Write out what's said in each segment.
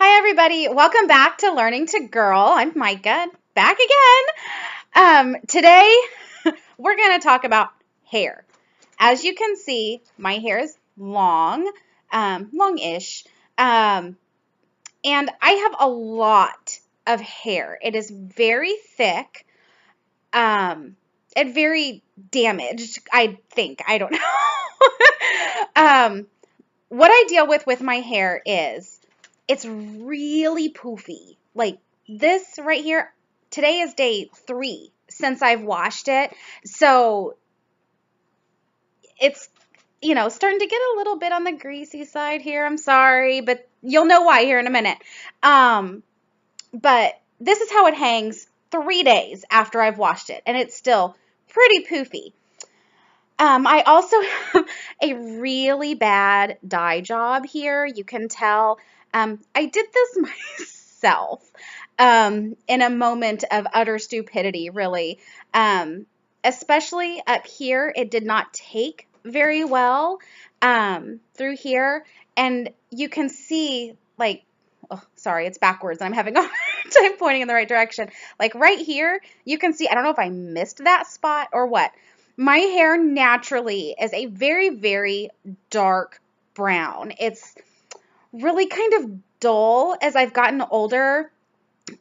Hi, everybody. Welcome back to Learning to Girl. I'm Micah, back again. Today, we're going to talk about hair. As you can see, my hair is long, longish, and I have a lot of hair. It is very thick and very damaged, I think. I don't know. What I deal with my hair is it's really poofy. Like this right here, today is day 3 since I've washed it. So it's, starting to get a little bit on the greasy side here. I'm sorry, but you'll know why here in a minute. But this is how it hangs 3 days after I've washed it, and it's still pretty poofy. I also have a really bad dye job here. You can tell. I did this myself in a moment of utter stupidity, really. Especially up here, it did not take very well through here. And you can see, like, oh, sorry, it's backwards. I'm having a hard time pointing in the right direction. Like right here, you can see, I don't know if I missed that spot or what. My hair naturally is a very, very dark brown. It's really kind of dull as I've gotten older.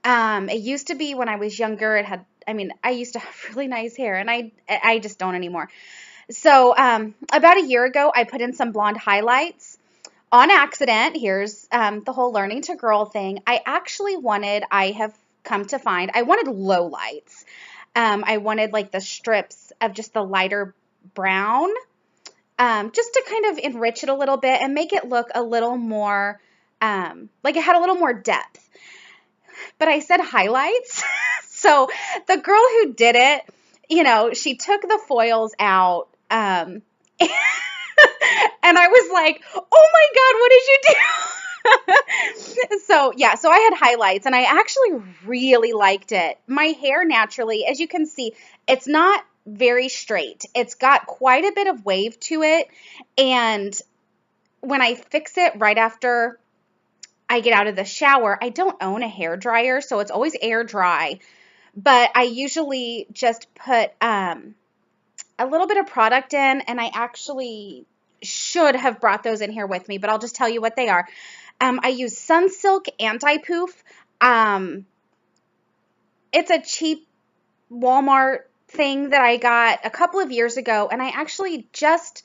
It used to be when I was younger, I used to have really nice hair, and I just don't anymore. So about a year ago, I put in some blonde highlights on accident. Here's the whole learning to girl thing. I have come to find, I wanted low lights. I wanted like the strips of just the lighter brown, just to kind of enrich it a little bit and make it look a little more, like it had a little more depth. But I said highlights. So the girl who did it, she took the foils out, and I was like, oh my God, what did you do? So I had highlights, and I actually really liked it. My hair naturally, as you can see, it's not very straight. It's got quite a bit of wave to it, and when I fix it right after I get out of the shower, I don't own a hair dryer, so it's always air dry, but I usually just put a little bit of product in, and I actually should have brought those in here with me, but I'll just tell you what they are. I use Sunsilk Anti-Poof. It's a cheap Walmart thing that I got a couple of years ago, and I actually just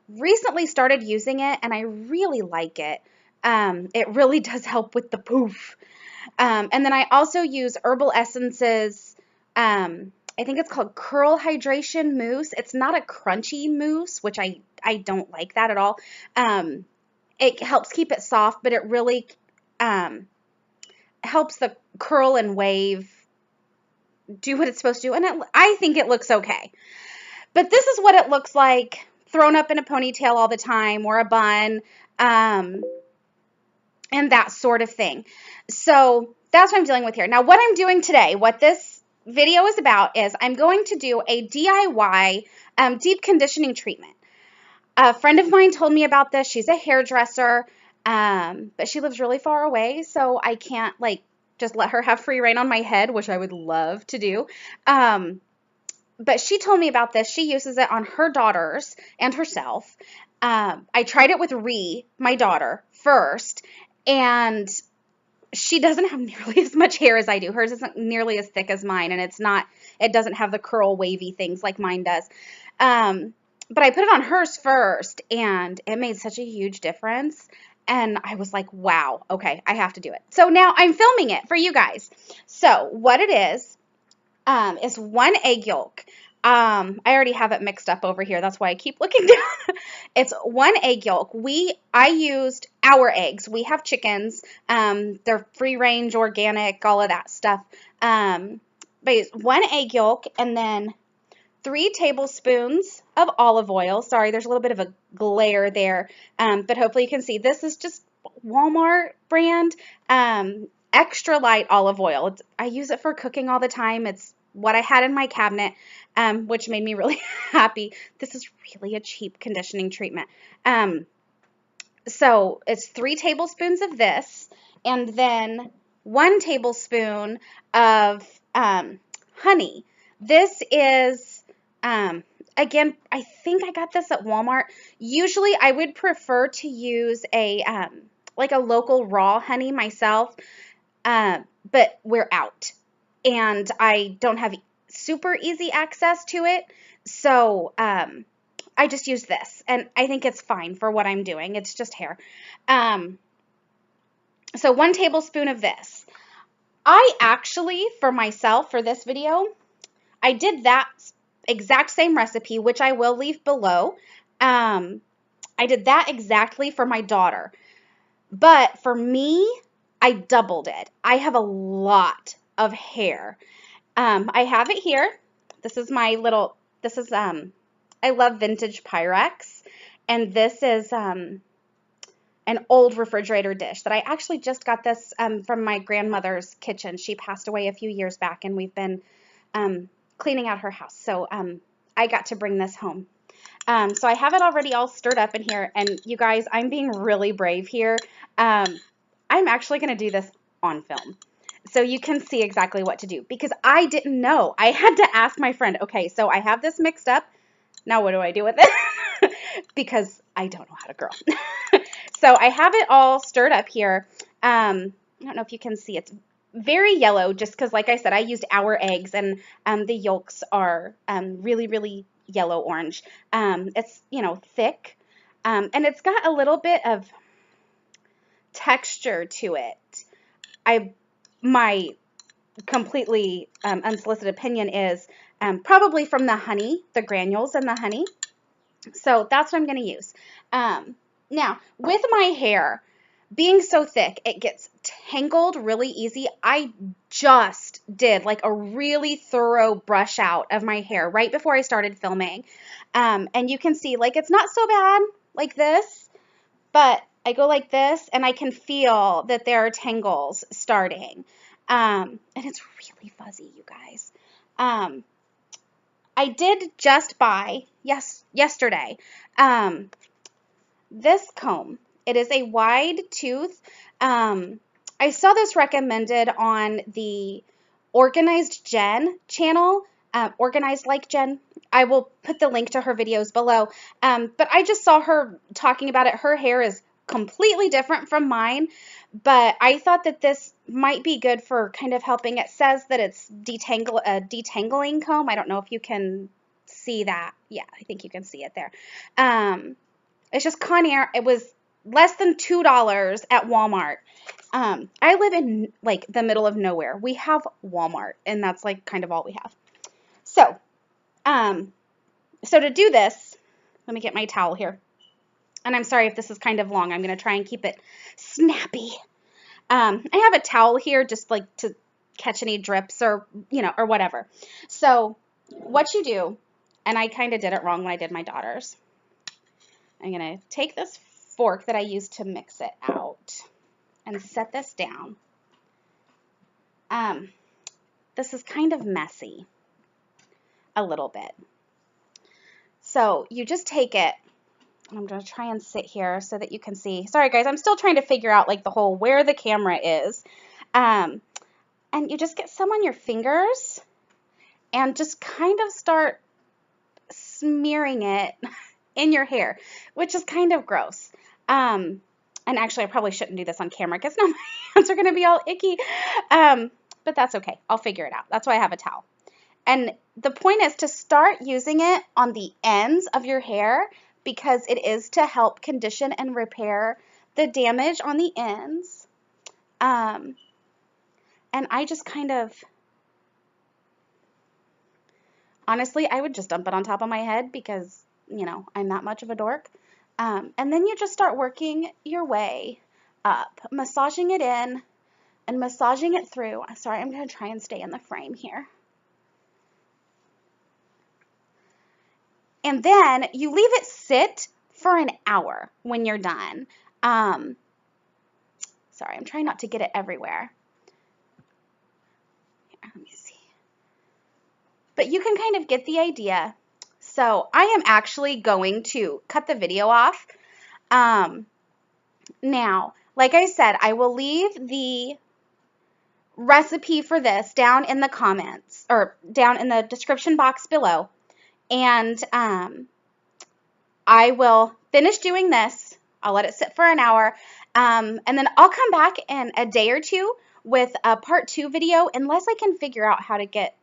recently started using it, and I really like it. It really does help with the poof. And then I also use Herbal Essences. I think it's called Curl Hydration Mousse. It's not a crunchy mousse, which I don't like that at all. It helps keep it soft, but it really helps the curl and wave do what it's supposed to do. And I think it looks okay. But this is what it looks like thrown up in a ponytail all the time, or a bun, and that sort of thing. So that's what I'm dealing with here. Now, what I'm doing today, what this video is about, is I'm going to do a DIY deep conditioning treatment. A friend of mine told me about this. She's a hairdresser, but she lives really far away, so I can't just let her have free reign on my head, which I would love to do. But she told me about this. She uses it on her daughters and herself. I tried it with my daughter, first, and she doesn't have nearly as much hair as I do. Hers isn't nearly as thick as mine, and it doesn't have the curl wavy things like mine does. But I put it on hers first, and it made such a huge difference. And I was like, wow, okay, I have to do it. So now I'm filming it for you guys. So what it is 1 egg yolk. I already have it mixed up over here. That's why I keep looking down. It's 1 egg yolk. I used our eggs. We have chickens. They're free range, organic, all of that stuff. But it's 1 egg yolk, and then 3 tablespoons of olive oil. Sorry, there's a little bit of a glare there, but hopefully you can see. This is just Walmart brand, extra light olive oil. I use it for cooking all the time. It's what I had in my cabinet, which made me really happy. This is really a cheap conditioning treatment. So it's 3 tablespoons of this, and then 1 tablespoon of honey. This is, again, I think I got this at Walmart. Usually I would prefer to use like a local raw honey myself, but we're out and I don't have super easy access to it. So I just use this and I think it's fine for what I'm doing. It's just hair. So 1 tablespoon of this. I actually, for myself, for this video, I did that exact same recipe, which I will leave below. I did that exactly for my daughter. But for me, I doubled it. I have a lot of hair. I have it here. This is my little, I love vintage Pyrex. And this is an old refrigerator dish that I actually just got this from my grandmother's kitchen. She passed away a few years back and we've been cleaning out her house. So I got to bring this home. So I have it already all stirred up in here. And you guys, I'm being really brave here. I'm actually going to do this on film, so you can see exactly what to do, because I didn't know. I had to ask my friend, okay, so I have this mixed up. Now what do I do with it? Because I don't know how to girl. So I have it all stirred up here. I don't know if you can see. It's very yellow just because, like I said, I used our eggs, and the yolks are really, really yellow orange. It's, thick, and it's got a little bit of texture to it. My completely unsolicited opinion is probably from the honey, the granules in the honey. So that's what I'm going to use. Now, with my hair being so thick, it gets tangled really easy. I just did like a really thorough brush out of my hair right before I started filming. And you can see, like, it's not so bad like this, but I go like this and I can feel that there are tangles starting. And it's really fuzzy, you guys. I did just buy, yesterday, this comb. It is a wide tooth. I saw this recommended on the Organized Jen channel, Organized Like Jen. I will put the link to her videos below. But I just saw her talking about it. Her hair is completely different from mine, but I thought that this might be good for kind of helping. It says that it's detangling comb. I don't know if you can see that. Yeah, I think you can see it there. It's just Conair. It was less than $2 at Walmart. I live in like the middle of nowhere. We have Walmart, and that's like kind of all we have. So, so to do this, let me get my towel here. And I'm sorry if this is kind of long. I'm going to try and keep it snappy. I have a towel here just like to catch any drips or, or whatever. So what you do, and I kind of did it wrong when I did my daughter's. I'm going to take this fork that I used to mix it out and set this down. This is kind of messy a little bit. So you just take it. I'm going to try and sit here so that you can see. Sorry, guys, I'm still trying to figure out like the whole where the camera is. And you just get some on your fingers and just kind of start smearing it in your hair, which is kind of gross. And actually, I probably shouldn't do this on camera because now my hands are going to be all icky. But that's okay. I'll figure it out. That's why I have a towel. And the point is to start using it on the ends of your hair, because it is to help condition and repair the damage on the ends. And I just kind of, honestly, I would just dump it on top of my head because, I'm that much of a dork. And then you just start working your way up, massaging it in and massaging it through. Sorry, I'm going to try and stay in the frame here. And then you leave it sit for an hour when you're done. Sorry, I'm trying not to get it everywhere. Here, let me see. But you can kind of get the idea. So I am actually going to cut the video off. Now, like I said, I will leave the recipe for this down in the comments or down in the description box below. And I will finish doing this. I'll let it sit for an hour. And then I'll come back in a day or two with a part 2 video, unless I can figure out how to get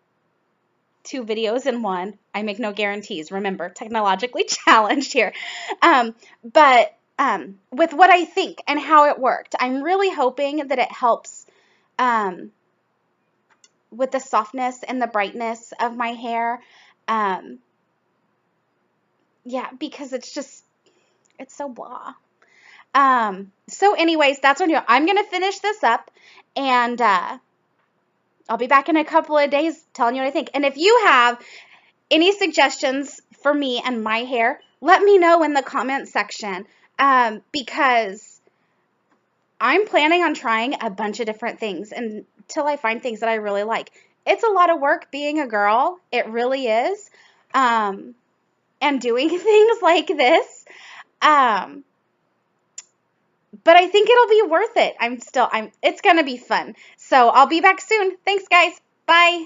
2 videos in one. I make no guarantees. Remember, technologically challenged here. But with what I think and how it worked, I'm really hoping that it helps with the softness and the brightness of my hair. Yeah, because it's so blah. So anyways, that's what I'm doing. I'm going to finish this up, and I'll be back in a couple of days telling you what I think. And if you have any suggestions for me and my hair, let me know in the comment section, because I'm planning on trying a bunch of different things until I find things that I really like. It's a lot of work being a girl. It really is. And doing things like this. But I think it'll be worth it. It's going to be fun. So I'll be back soon. Thanks, guys. Bye.